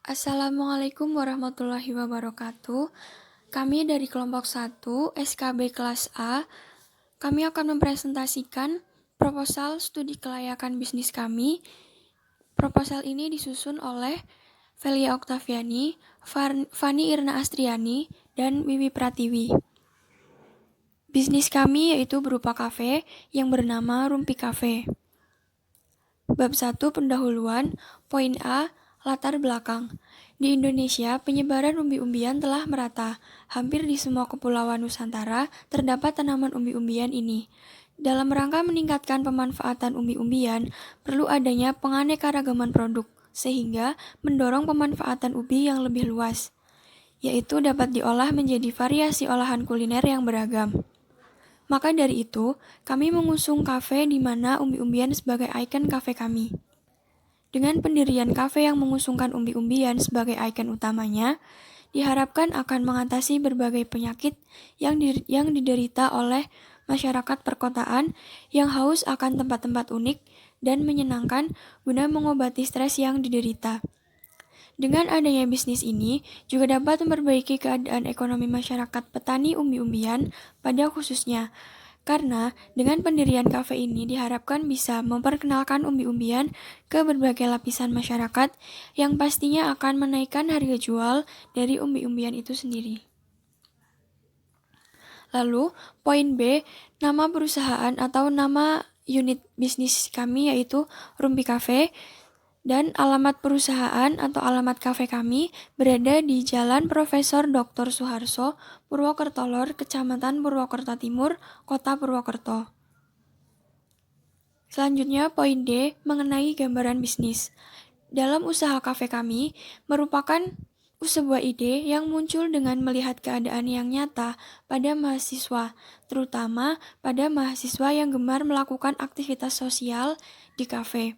Assalamualaikum warahmatullahi wabarakatuh. Kami dari kelompok 1 SKB kelas A. Kami akan mempresentasikan proposal studi kelayakan bisnis kami. Proposal ini disusun oleh Velia Oktaviani, Fani Irna Astriani, dan Wiwi Pratiwi. Bisnis kami yaitu berupa kafe yang bernama Rumpi Cafe. Bab 1 pendahuluan. Poin A, latar belakang. Di Indonesia, penyebaran umbi-umbian telah merata. Hampir di semua kepulauan Nusantara terdapat tanaman umbi-umbian ini. Dalam rangka meningkatkan pemanfaatan umbi-umbian, perlu adanya penganekaragaman produk, sehingga mendorong pemanfaatan ubi yang lebih luas, yaitu dapat diolah menjadi variasi olahan kuliner yang beragam. Maka dari itu, kami mengusung kafe di mana umbi-umbian sebagai ikon kafe kami. Dengan pendirian kafe yang mengusungkan umbi-umbian sebagai ikon utamanya, diharapkan akan mengatasi berbagai penyakit yang diderita oleh masyarakat perkotaan yang haus akan tempat-tempat unik dan menyenangkan guna mengobati stres yang diderita. Dengan adanya bisnis ini, juga dapat memperbaiki keadaan ekonomi masyarakat petani umbi-umbian pada khususnya, karena dengan pendirian kafe ini diharapkan bisa memperkenalkan umbi-umbian ke berbagai lapisan masyarakat yang pastinya akan menaikkan harga jual dari umbi-umbian itu sendiri. Lalu, poin B, nama perusahaan atau nama unit bisnis kami yaitu Rumpi Cafe. Dan alamat perusahaan atau alamat kafe kami berada di Jalan Profesor Dr. Suharso, Purwokerto Lor, Kecamatan Purwokerto Timur, Kota Purwokerto. Selanjutnya, poin D mengenai gambaran bisnis. Dalam usaha kafe kami merupakan sebuah ide yang muncul dengan melihat keadaan yang nyata pada mahasiswa, terutama pada mahasiswa yang gemar melakukan aktivitas sosial di kafe.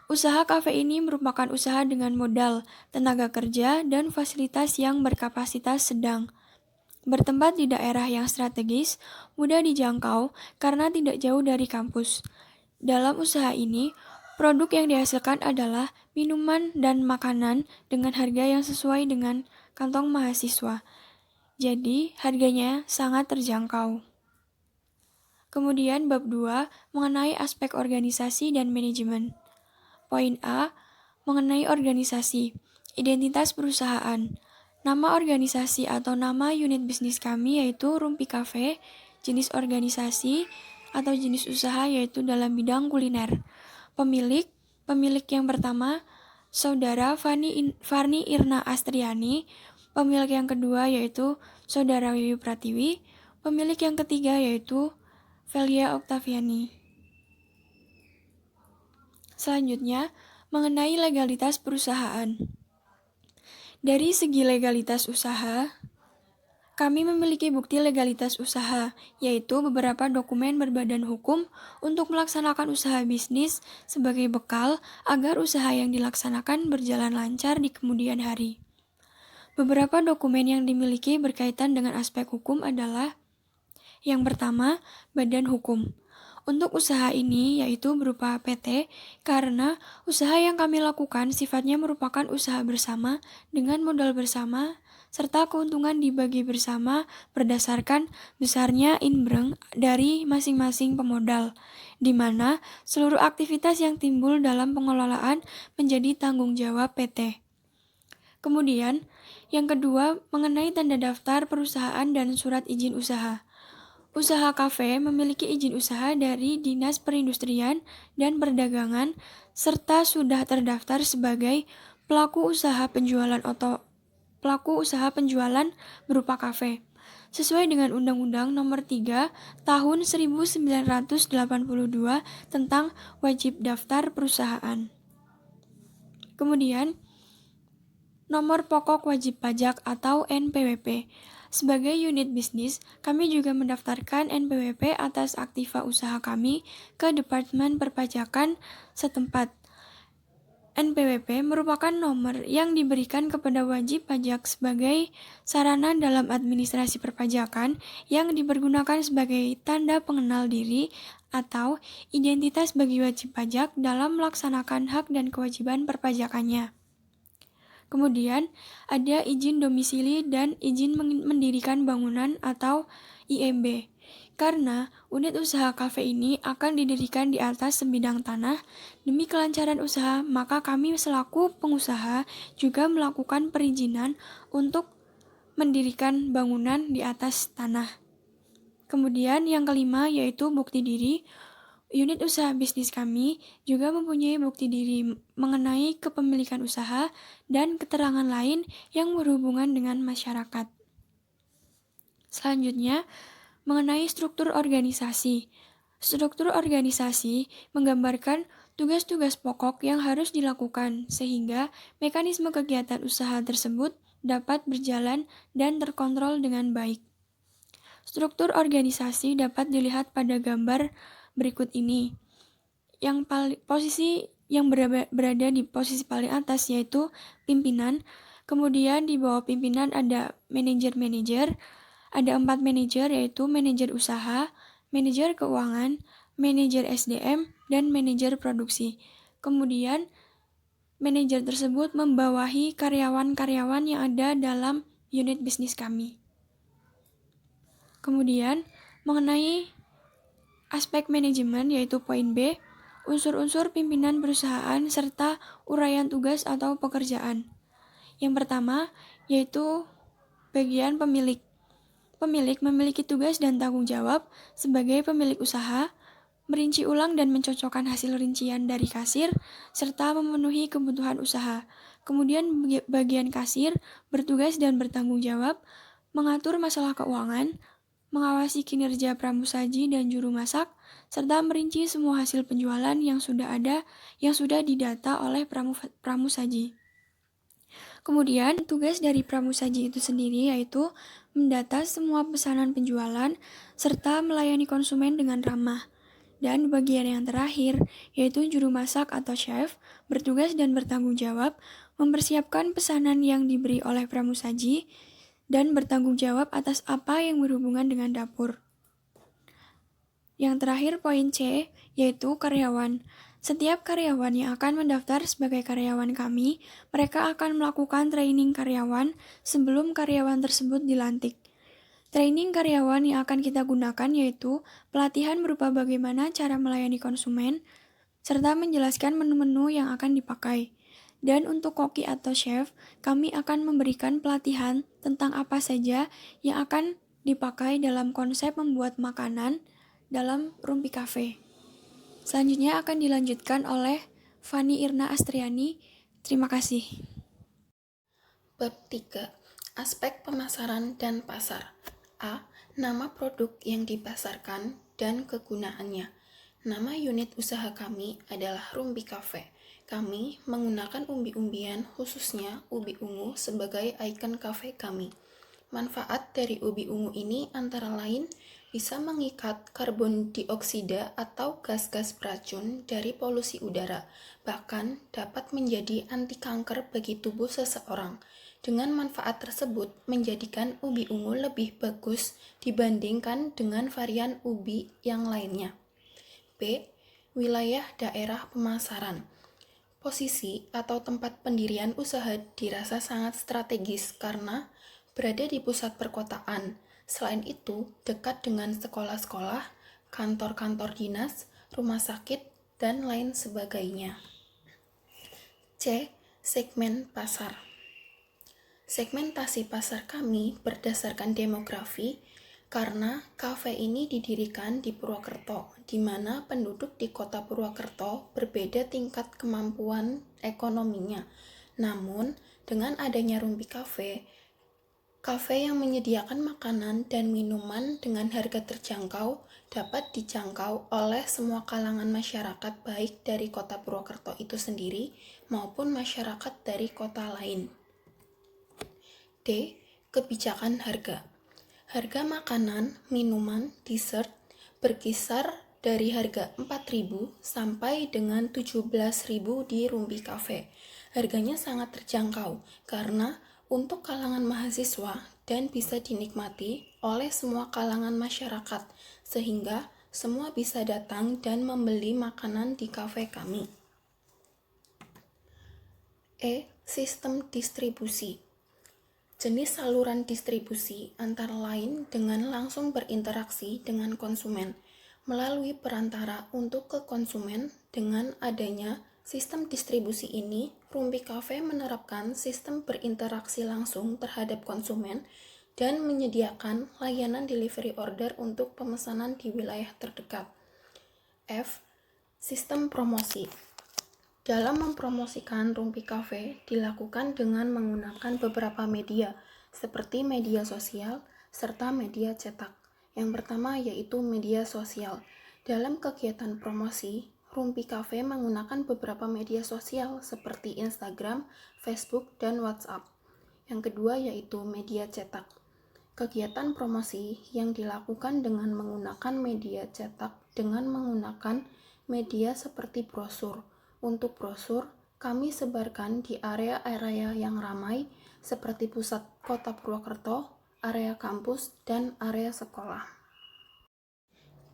Usaha kafe ini merupakan usaha dengan modal, tenaga kerja, dan fasilitas yang berkapasitas sedang. Bertempat di daerah yang strategis, mudah dijangkau karena tidak jauh dari kampus. Dalam usaha ini, produk yang dihasilkan adalah minuman dan makanan dengan harga yang sesuai dengan kantong mahasiswa. Jadi, harganya sangat terjangkau. Kemudian bab 2 mengenai aspek organisasi dan manajemen. Poin A, mengenai organisasi, identitas perusahaan. Nama organisasi atau nama unit bisnis kami yaitu Rumpi Cafe, jenis organisasi atau jenis usaha yaitu dalam bidang kuliner. Pemilik yang pertama, Saudara Fani Irna Astriani. Pemilik yang kedua yaitu Saudara Wiwi Pratiwi. Pemilik yang ketiga yaitu Velia Oktaviani. Selanjutnya, mengenai legalitas perusahaan. Dari segi legalitas usaha, kami memiliki bukti legalitas usaha, yaitu beberapa dokumen berbadan hukum untuk melaksanakan usaha bisnis sebagai bekal agar usaha yang dilaksanakan berjalan lancar di kemudian hari. Beberapa dokumen yang dimiliki berkaitan dengan aspek hukum adalah: yang pertama, badan hukum. Untuk usaha ini yaitu berupa PT, karena usaha yang kami lakukan sifatnya merupakan usaha bersama dengan modal bersama, serta keuntungan dibagi bersama berdasarkan besarnya inbreng dari masing-masing pemodal, di mana seluruh aktivitas yang timbul dalam pengelolaan menjadi tanggung jawab PT. Kemudian, yang kedua mengenai tanda daftar perusahaan dan surat izin usaha. Usaha kafe memiliki izin usaha dari Dinas Perindustrian dan Perdagangan serta sudah terdaftar sebagai pelaku usaha penjualan berupa kafe. Sesuai dengan Undang-Undang Nomor 3 Tahun 1982 tentang wajib daftar perusahaan. Kemudian, nomor pokok wajib pajak atau NPWP. Sebagai unit bisnis, kami juga mendaftarkan NPWP atas aktiva usaha kami ke Departemen Perpajakan setempat. NPWP merupakan nomor yang diberikan kepada wajib pajak sebagai sarana dalam administrasi perpajakan yang dipergunakan sebagai tanda pengenal diri atau identitas bagi wajib pajak dalam melaksanakan hak dan kewajiban perpajakannya. Kemudian ada izin domisili dan izin mendirikan bangunan atau IMB. Karena unit usaha kafe ini akan didirikan di atas sebidang tanah, demi kelancaran usaha, maka kami selaku pengusaha juga melakukan perizinan untuk mendirikan bangunan di atas tanah. Kemudian yang kelima yaitu bukti diri. Unit usaha bisnis kami juga mempunyai bukti diri mengenai kepemilikan usaha dan keterangan lain yang berhubungan dengan masyarakat. Selanjutnya, mengenai struktur organisasi. Struktur organisasi menggambarkan tugas-tugas pokok yang harus dilakukan sehingga mekanisme kegiatan usaha tersebut dapat berjalan dan terkontrol dengan baik. Struktur organisasi dapat dilihat pada gambar berikut ini. Posisi yang berada di posisi paling atas yaitu pimpinan. Kemudian di bawah pimpinan ada manajer-manajer. Ada 4 manajer yaitu manajer usaha, manajer keuangan, manajer SDM, dan manajer produksi. Kemudian manajer tersebut membawahi karyawan-karyawan yang ada dalam unit bisnis kami. Kemudian mengenai aspek manajemen yaitu poin B, unsur-unsur pimpinan perusahaan serta uraian tugas atau pekerjaan. Yang pertama yaitu bagian pemilik. Pemilik memiliki tugas dan tanggung jawab sebagai pemilik usaha, merinci ulang dan mencocokkan hasil rincian dari kasir, serta memenuhi kebutuhan usaha. Kemudian bagian kasir bertugas dan bertanggung jawab, mengatur masalah keuangan, mengawasi kinerja pramusaji dan juru masak, serta merinci semua hasil penjualan yang sudah didata oleh pramusaji. Kemudian, tugas dari pramusaji itu sendiri yaitu mendata semua pesanan penjualan serta melayani konsumen dengan ramah. Dan bagian yang terakhir, yaitu juru masak atau chef, bertugas dan bertanggung jawab mempersiapkan pesanan yang diberi oleh pramusaji dan bertanggung jawab atas apa yang berhubungan dengan dapur. Yang terakhir poin C, yaitu karyawan. Setiap karyawan yang akan mendaftar sebagai karyawan kami, mereka akan melakukan training karyawan sebelum karyawan tersebut dilantik. Training karyawan yang akan kita gunakan yaitu pelatihan berupa bagaimana cara melayani konsumen, serta menjelaskan menu-menu yang akan dipakai. Dan untuk koki atau chef, kami akan memberikan pelatihan tentang apa saja yang akan dipakai dalam konsep membuat makanan dalam Rumpi Cafe. Selanjutnya akan dilanjutkan oleh Fani Irna Astriani. Terima kasih. Bab 3. Aspek pemasaran dan pasar. A. Nama produk yang dipasarkan dan kegunaannya. Nama unit usaha kami adalah Rumpi Cafe. Kami menggunakan umbi-umbian, khususnya ubi ungu, sebagai ikon kafe kami. Manfaat dari ubi ungu ini antara lain bisa mengikat karbon dioksida atau gas-gas beracun dari polusi udara, bahkan dapat menjadi anti kanker bagi tubuh seseorang. Dengan manfaat tersebut menjadikan ubi ungu lebih bagus dibandingkan dengan varian ubi yang lainnya. B. Wilayah daerah pemasaran. Posisi atau tempat pendirian usaha dirasa sangat strategis karena berada di pusat perkotaan. Selain itu, dekat dengan sekolah-sekolah, kantor-kantor dinas, rumah sakit, dan lain sebagainya. C. Segmen pasar. Segmentasi pasar kami berdasarkan demografi karena kafe ini didirikan di Purwokerto, di mana penduduk di kota Purwokerto berbeda tingkat kemampuan ekonominya. Namun, dengan adanya Rumpi Cafe, kafe yang menyediakan makanan dan minuman dengan harga terjangkau dapat dijangkau oleh semua kalangan masyarakat baik dari kota Purwokerto itu sendiri maupun masyarakat dari kota lain. D. Kebijakan harga. Harga makanan, minuman, dessert berkisar dari harga 4.000 sampai dengan 17.000 di Rumpi Cafe. Harganya sangat terjangkau karena untuk kalangan mahasiswa dan bisa dinikmati oleh semua kalangan masyarakat, sehingga semua bisa datang dan membeli makanan di kafe kami. E. Sistem distribusi. Jenis saluran distribusi antara lain dengan langsung berinteraksi dengan konsumen melalui perantara untuk ke konsumen. Dengan adanya sistem distribusi ini, Rumpi Cafe menerapkan sistem berinteraksi langsung terhadap konsumen dan menyediakan layanan delivery order untuk pemesanan di wilayah terdekat. F. Sistem promosi. Dalam mempromosikan Rumpi Cafe dilakukan dengan menggunakan beberapa media, seperti media sosial serta media cetak. Yang pertama yaitu media sosial. Dalam kegiatan promosi, Rumpi Cafe menggunakan beberapa media sosial seperti Instagram, Facebook, dan WhatsApp. Yang kedua yaitu media cetak. Kegiatan promosi yang dilakukan dengan menggunakan media cetak dengan menggunakan media seperti brosur. Untuk brosur, kami sebarkan di area-area yang ramai seperti pusat kota Purwokerto, area kampus, dan area sekolah.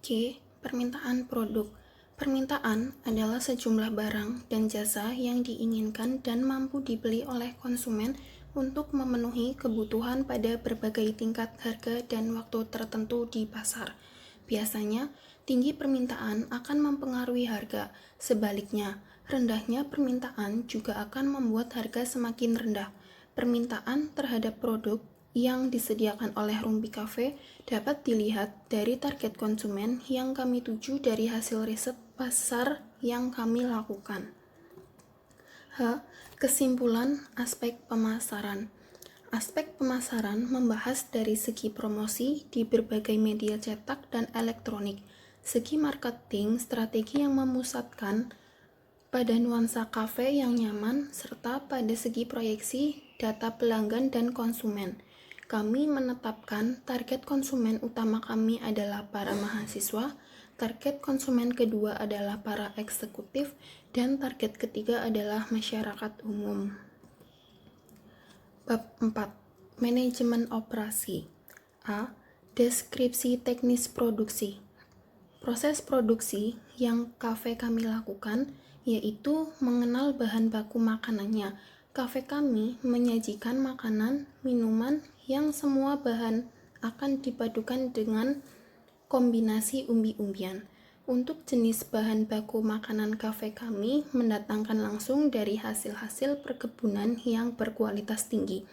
G. Permintaan produk. Permintaan adalah sejumlah barang dan jasa yang diinginkan dan mampu dibeli oleh konsumen untuk memenuhi kebutuhan pada berbagai tingkat harga dan waktu tertentu di pasar. Biasanya, tinggi permintaan akan mempengaruhi harga. Sebaliknya, rendahnya permintaan juga akan membuat harga semakin rendah. Permintaan terhadap produk yang disediakan oleh Rumpi Cafe dapat dilihat dari target konsumen yang kami tuju dari hasil riset pasar yang kami lakukan. H. Kesimpulan aspek pemasaran. Aspek pemasaran membahas dari segi promosi di berbagai media cetak dan elektronik, segi marketing, strategi yang memusatkan pada nuansa kafe yang nyaman, serta pada segi proyeksi data pelanggan dan konsumen. Kami menetapkan target konsumen utama kami adalah para mahasiswa, target konsumen kedua adalah para eksekutif, dan target ketiga adalah masyarakat umum. Bab 4. Manajemen operasi. A. Deskripsi teknis produksi. Proses produksi yang kafe kami lakukan yaitu mengenal bahan baku makanannya. Kafe kami menyajikan makanan, minuman yang semua bahan akan dipadukan dengan kombinasi umbi-umbian. Untuk jenis bahan baku makanan kafe kami mendatangkan langsung dari hasil-hasil perkebunan yang berkualitas tinggi,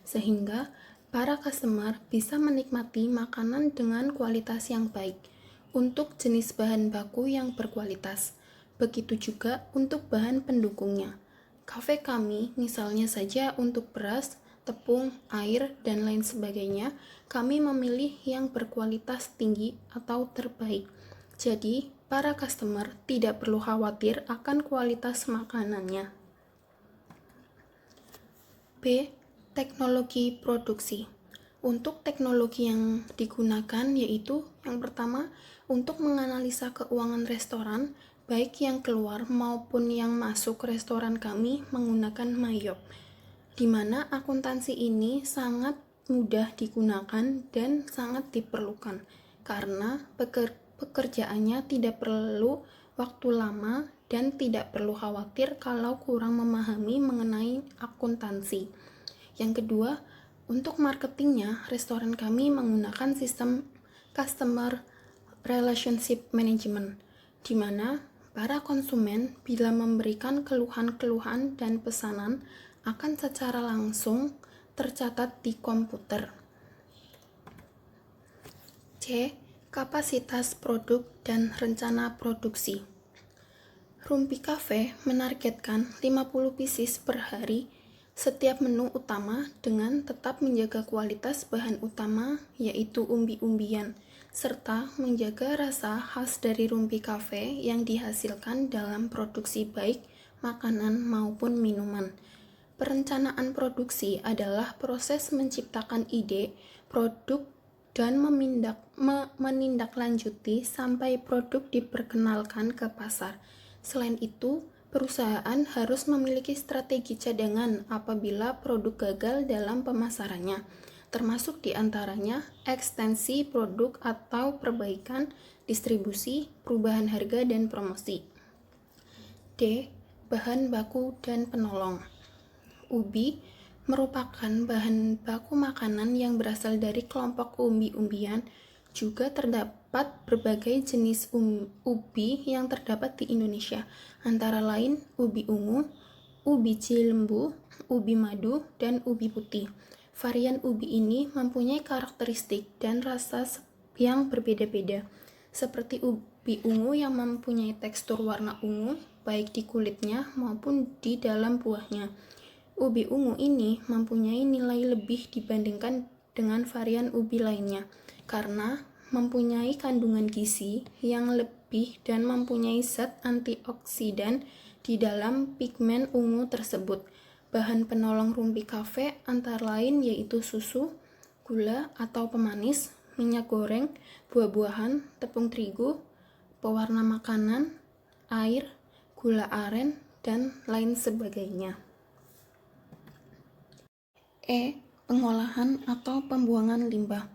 sehingga para customer bisa menikmati makanan dengan kualitas yang baik. Untuk jenis bahan baku yang berkualitas, begitu juga untuk bahan pendukungnya. Kafe kami, misalnya saja untuk beras, tepung, air, dan lain sebagainya, kami memilih yang berkualitas tinggi atau terbaik. Jadi, para customer tidak perlu khawatir akan kualitas makanannya. B. Teknologi produksi. Untuk teknologi yang digunakan yaitu yang pertama, untuk menganalisa keuangan restoran, baik yang keluar maupun yang masuk restoran kami menggunakan Mayop, di mana akuntansi ini sangat mudah digunakan dan sangat diperlukan karena pekerjaannya tidak perlu waktu lama dan tidak perlu khawatir kalau kurang memahami mengenai akuntansi. Yang kedua, untuk marketingnya, restoran kami menggunakan sistem Customer Relationship Management, di mana para konsumen bila memberikan keluhan-keluhan dan pesanan akan secara langsung tercatat di komputer. C. Kapasitas produk dan rencana produksi. Rumpi Cafe menargetkan 50 pieces per hari setiap menu utama dengan tetap menjaga kualitas bahan utama yaitu umbi-umbian, serta menjaga rasa khas dari Rumpi Cafe yang dihasilkan dalam produksi baik makanan maupun minuman. Perencanaan produksi adalah proses menciptakan ide, produk, dan menindaklanjuti sampai produk diperkenalkan ke pasar. Selain itu, perusahaan harus memiliki strategi cadangan apabila produk gagal dalam pemasarannya, termasuk diantaranya ekstensi produk atau perbaikan distribusi, perubahan harga, dan promosi. D. Bahan baku dan penolong. Ubi merupakan bahan baku makanan yang berasal dari kelompok umbi-umbian. Juga terdapat berbagai jenis ubi yang terdapat di Indonesia, antara lain ubi ungu, ubi cilembu, ubi madu, dan ubi putih. Varian ubi ini mempunyai karakteristik dan rasa yang berbeda-beda, seperti ubi ungu yang mempunyai tekstur warna ungu, baik di kulitnya maupun di dalam buahnya. Ubi ungu ini mempunyai nilai lebih dibandingkan dengan varian ubi lainnya, karena mempunyai kandungan gizi yang lebih dan mempunyai zat antioksidan di dalam pigmen ungu tersebut. Bahan penolong rumpi kafe antara lain yaitu susu, gula atau pemanis, minyak goreng, buah-buahan, tepung terigu, pewarna makanan, air, gula aren, dan lain sebagainya. Pengolahan atau pembuangan limbah.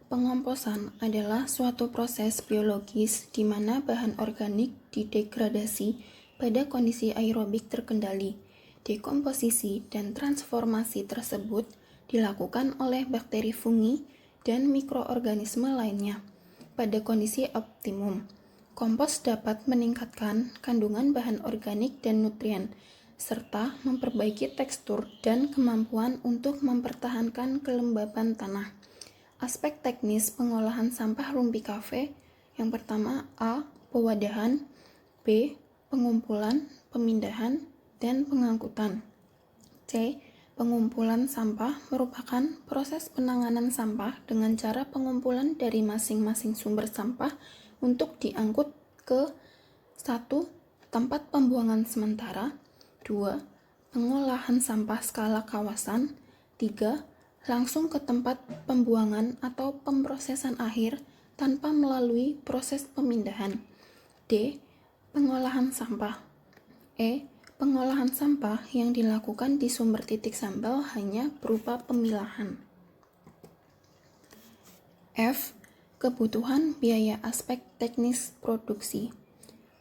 Pengomposan adalah suatu proses biologis di mana bahan organik didegradasi pada kondisi aerobik terkendali. Dekomposisi dan transformasi tersebut dilakukan oleh bakteri, fungi, dan mikroorganisme lainnya. Pada kondisi optimum, kompos dapat meningkatkan kandungan bahan organik dan nutrien, serta memperbaiki tekstur dan kemampuan untuk mempertahankan kelembapan tanah. Aspek teknis pengolahan sampah rumpi kafe. Yang pertama, A. Pewadahan, B. Pengumpulan, pemindahan, dan pengangkutan. C. Pengumpulan sampah merupakan proses penanganan sampah dengan cara pengumpulan dari masing-masing sumber sampah untuk diangkut ke 1. Tempat pembuangan sementara, 2. Pengolahan sampah skala kawasan, 3. Langsung ke tempat pembuangan atau pemrosesan akhir tanpa melalui proses pemindahan. D. Pengolahan sampah. Pengolahan sampah yang dilakukan di sumber titik sampel hanya berupa pemilahan. F. Kebutuhan biaya aspek teknis produksi.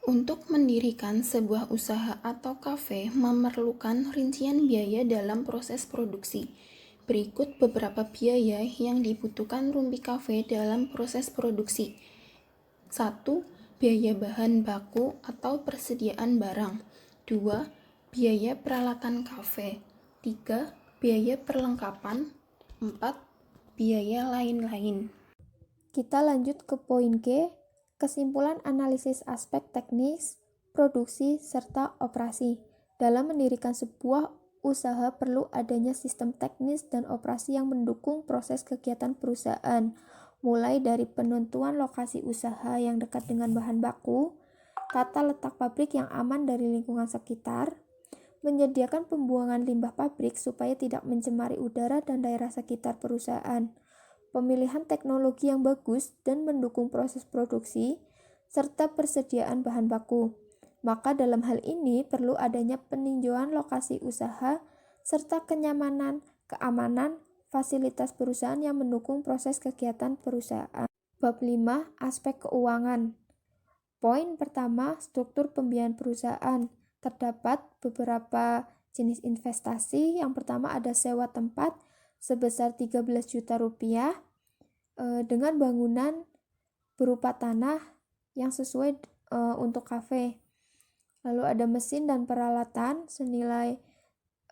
Untuk mendirikan sebuah usaha atau kafe memerlukan rincian biaya dalam proses produksi. Berikut beberapa biaya yang dibutuhkan rumpi kafe dalam proses produksi. 1. Biaya bahan baku atau persediaan barang. 2. Biaya peralatan kafe. 3. Biaya perlengkapan. 4. Biaya lain-lain. Kita lanjut ke poin G, kesimpulan analisis aspek teknis, produksi, serta operasi. Dalam mendirikan sebuah usaha perlu adanya sistem teknis dan operasi yang mendukung proses kegiatan perusahaan, mulai dari penentuan lokasi usaha yang dekat dengan bahan baku, tata letak pabrik yang aman dari lingkungan sekitar, menyediakan pembuangan limbah pabrik supaya tidak mencemari udara dan daerah sekitar perusahaan, pemilihan teknologi yang bagus dan mendukung proses produksi, serta persediaan bahan baku. Maka dalam hal ini perlu adanya peninjauan lokasi usaha serta kenyamanan, keamanan, fasilitas perusahaan yang mendukung proses kegiatan perusahaan. Bab 5. Aspek keuangan. Poin pertama, struktur pembiayaan perusahaan. Terdapat beberapa jenis investasi. Yang pertama ada sewa tempat sebesar 13 juta rupiah dengan bangunan berupa tanah yang sesuai untuk kafe. Lalu ada mesin dan peralatan senilai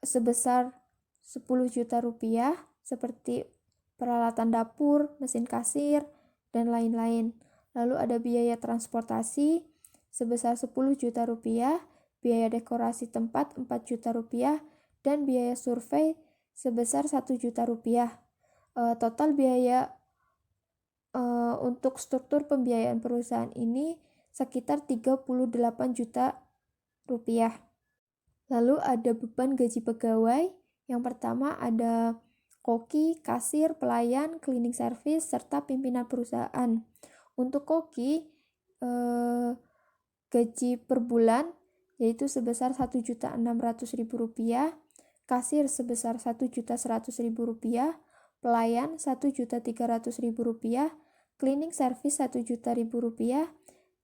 sebesar 10 juta rupiah seperti peralatan dapur, mesin kasir, dan lain-lain. Lalu ada biaya transportasi sebesar 10 juta rupiah, biaya dekorasi tempat 4 juta rupiah, dan biaya survei sebesar 1 juta rupiah. Total biaya untuk struktur pembiayaan perusahaan ini sekitar 38 juta rupiah. Lalu ada beban gaji pegawai. Yang pertama ada koki, kasir, pelayan, cleaning service, serta pimpinan perusahaan. Untuk koki, gaji per bulan yaitu sebesar 1.600.000 rupiah, kasir sebesar 1.100.000 rupiah, pelayan 1.300.000 rupiah, cleaning service 1 juta rupiah,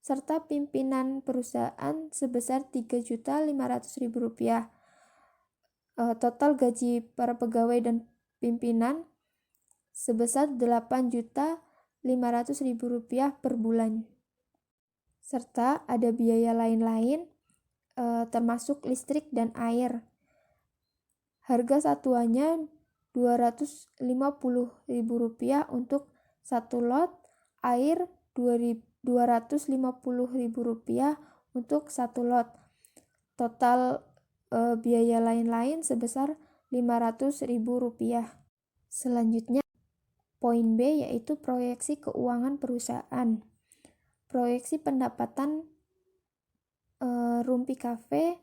serta pimpinan perusahaan sebesar 3.500.000 rupiah. total gaji para pegawai dan pimpinan sebesar Rp8.500.000 per bulan. Serta ada biaya lain-lain termasuk listrik dan air. Harga satuannya Rp250.000 untuk satu lot, air Rp250.000 untuk satu lot. Total biaya lain-lain sebesar Rp500.000. Selanjutnya, poin B yaitu proyeksi keuangan perusahaan. Proyeksi pendapatan Rumpi Cafe,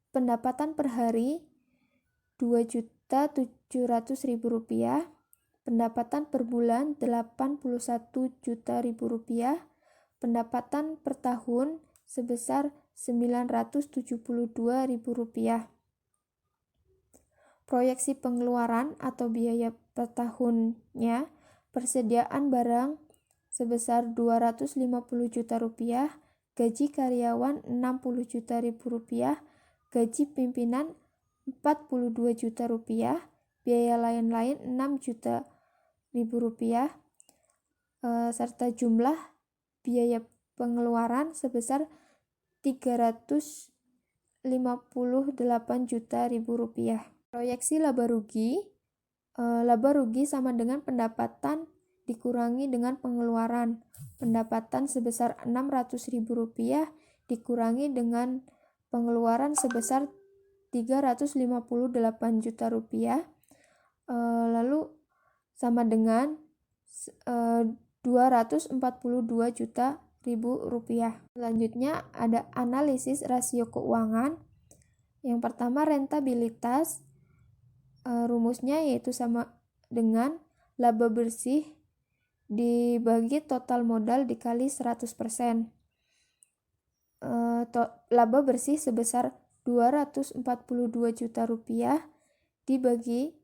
pendapatan per hari Rp2.700.000, pendapatan per bulan Rp81 juta, pendapatan per tahun sebesar Rp972.000. Proyeksi pengeluaran atau biaya per tahunnya, persediaan barang sebesar Rp250 juta, gaji karyawan Rp60 juta, gaji pimpinan Rp42 juta, biaya lain-lain Rp6 juta, serta jumlah biaya pengeluaran sebesar Rp358 juta. Proyeksi laba rugi. Laba rugi sama dengan pendapatan dikurangi dengan pengeluaran. Pendapatan sebesar Rp600.000 dikurangi dengan pengeluaran sebesar Rp358 juta. Lalu sama dengan Rp242 juta. Selanjutnya ada analisis rasio keuangan. Yang pertama rentabilitas. Rumusnya yaitu sama dengan laba bersih dibagi total modal dikali 100%. Laba bersih sebesar Rp242 juta dibagi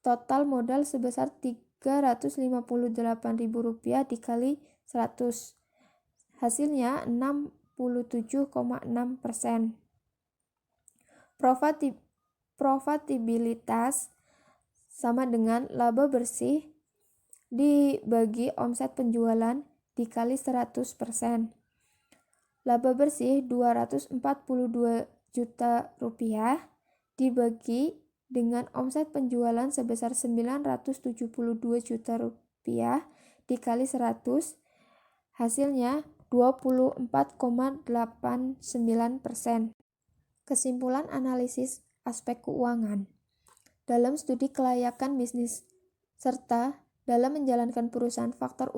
total modal sebesar Rp358.000 dikali 100. Hasilnya 67,6%. Profitabilitas sama dengan laba bersih dibagi omset penjualan dikali 100%. Laba bersih Rp242 juta dibagi dengan omset penjualan sebesar Rp972 juta dikali 100. Hasilnya 24,89%. Kesimpulan analisis aspek keuangan. Dalam studi kelayakan bisnis serta dalam menjalankan perusahaan, faktor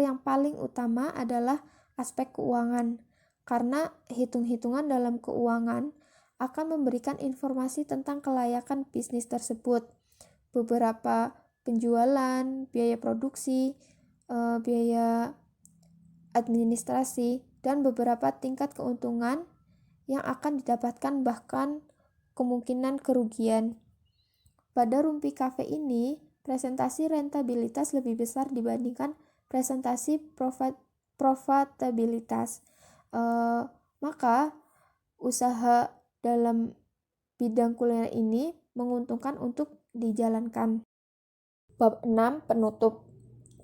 yang paling utama adalah aspek keuangan, karena hitung-hitungan dalam keuangan akan memberikan informasi tentang kelayakan bisnis tersebut. Beberapa penjualan, biaya produksi, biaya administrasi, dan beberapa tingkat keuntungan yang akan didapatkan, bahkan kemungkinan kerugian. Pada Rumpi Cafe ini, presentasi rentabilitas lebih besar dibandingkan presentasi profitabilitas. Maka usaha dalam bidang kuliner ini menguntungkan untuk dijalankan. Bab 6 penutup.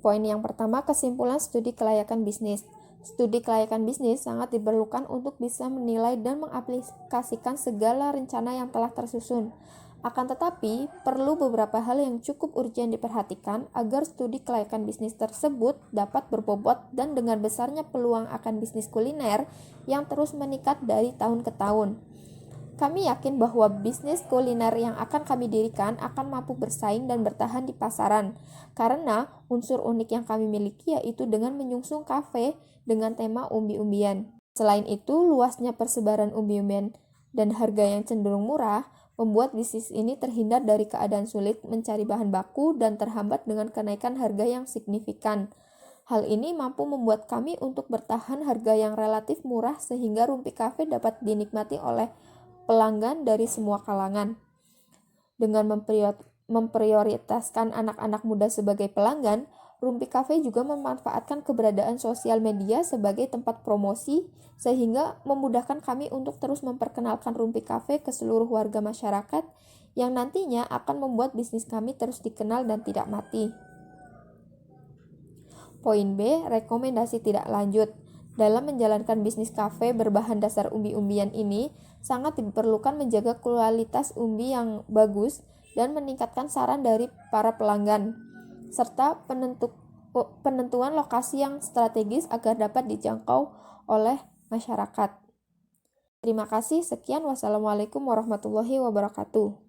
Poin yang pertama, kesimpulan studi kelayakan bisnis. Studi kelayakan bisnis sangat diperlukan untuk bisa menilai dan mengaplikasikan segala rencana yang telah tersusun. Akan tetapi, perlu beberapa hal yang cukup urgent diperhatikan agar studi kelayakan bisnis tersebut dapat berbobot dan dengan besarnya peluang akan bisnis kuliner yang terus meningkat dari tahun ke tahun. Kami yakin bahwa bisnis kuliner yang akan kami dirikan akan mampu bersaing dan bertahan di pasaran, karena unsur unik yang kami miliki yaitu dengan menyusung kafe dengan tema umbi-umbian. Selain itu, luasnya persebaran umbi-umbian dan harga yang cenderung murah membuat bisnis ini terhindar dari keadaan sulit mencari bahan baku dan terhambat dengan kenaikan harga yang signifikan. Hal ini mampu membuat kami untuk bertahan harga yang relatif murah sehingga Rumpi Cafe dapat dinikmati oleh pelanggan dari semua kalangan. Dengan memprioritaskan anak-anak muda sebagai pelanggan, Rumpi Cafe juga memanfaatkan keberadaan sosial media sebagai tempat promosi, sehingga memudahkan kami untuk terus memperkenalkan Rumpi Cafe ke seluruh warga masyarakat yang nantinya akan membuat bisnis kami terus dikenal dan tidak mati. Poin B, rekomendasi tidak lanjut. Dalam menjalankan bisnis kafe berbahan dasar umbi-umbian ini, sangat diperlukan menjaga kualitas umbi yang bagus dan meningkatkan saran dari para pelanggan, serta penentuan lokasi yang strategis agar dapat dijangkau oleh masyarakat. Terima kasih, sekian. Wassalamualaikum warahmatullahi wabarakatuh.